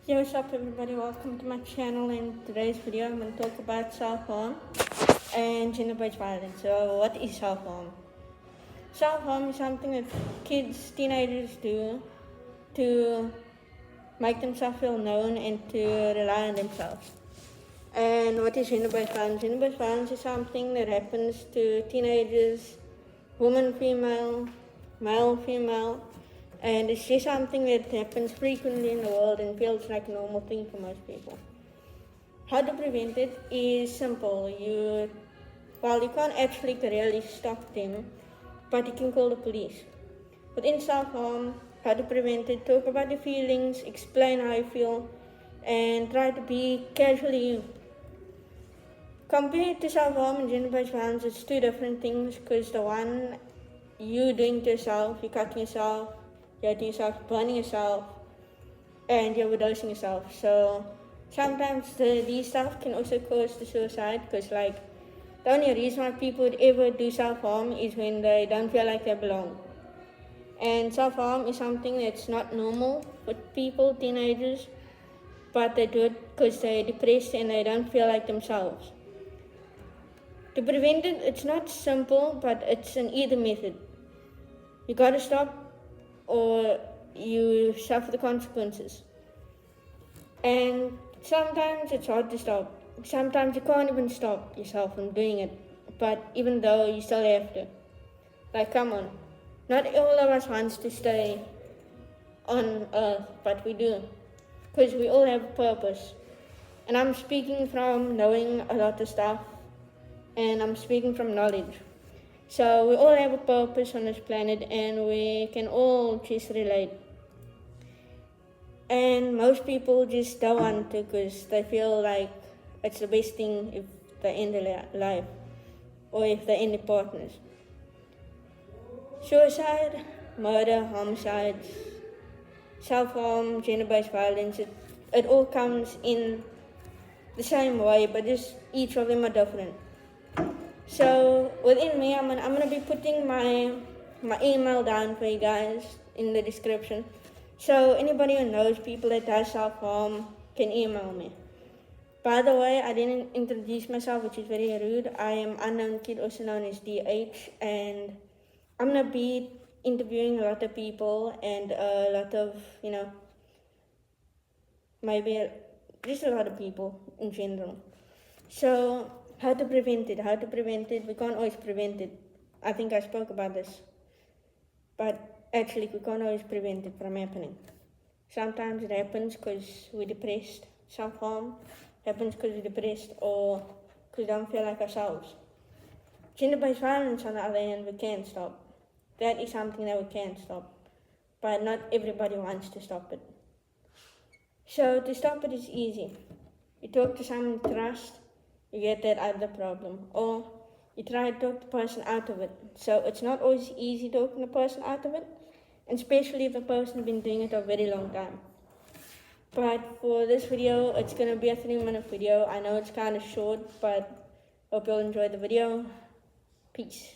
Yo, what's up everybody, welcome to my channel. In today's video I'm going to talk about self-harm and gender-based violence. So what is self-harm? Self-harm is something that kids, teenagers do to make themselves feel known and to rely on themselves. And what is gender-based violence? Gender-based violence is something that happens to teenagers, woman, female, male, female, and it's just something that happens frequently in the world and feels like a normal thing for most people. How to prevent it is simple. You can't actually really stop them, but you can call the police. Within self-harm, how to prevent it, talk about your feelings, explain how you feel, and try to be casually you. Compared to self-harm and gender-based violence, it's two different things, because the one you doing to yourself, you're cutting yourself, you're hurting yourself, burning yourself, and you're overdosing yourself. So sometimes these stuff can also cause the suicide, because the only reason why people would ever do self-harm is when they don't feel like they belong. And self-harm is something that's not normal with people, teenagers, but they do it because they're depressed and they don't feel like themselves. To prevent it, it's not simple, but it's an either method. You gotta stop or you suffer the consequences. And sometimes it's hard to stop. Sometimes you can't even stop yourself from doing it, but even though you still have to. Come on. Not all of us wants to stay on earth, but we do. Because we all have a purpose. And I'm speaking from knowing a lot of stuff, and I'm speaking from knowledge. So we all have a purpose on this planet, and we can all just relate. And most people just don't want to, because they feel like it's the best thing if they end their life or if they end their partners. Suicide, murder, homicides, self-harm, gender-based violence, it all comes in the same way, but just each of them are different. So within me, I'm gonna be putting my email down for you guys in the description. So anybody who knows people that does self-harm can email me. By the way, I didn't introduce myself, which is very rude. I am Unknown Kid, also known as DH, and I'm gonna be interviewing a lot of people and a lot of, maybe just a lot of people in general. So how to prevent it? We can't always prevent it. I think I spoke about this. But actually, we can't always prevent it from happening. Sometimes it happens because we're depressed. Self-harm happens because we're depressed or because we don't feel like ourselves. Gender-based violence, on the other hand, we can't stop. That is something that we can't stop. But not everybody wants to stop it. So to stop it is easy. You talk to someone you trust, you get that out of the problem. Or you try to talk the person out of it. So it's not always easy talking the person out of it, and especially if the person has been doing it a very long time. But for this video, it's going to be a 3-minute video. I know it's kind of short, but hope you'll enjoy the video. Peace.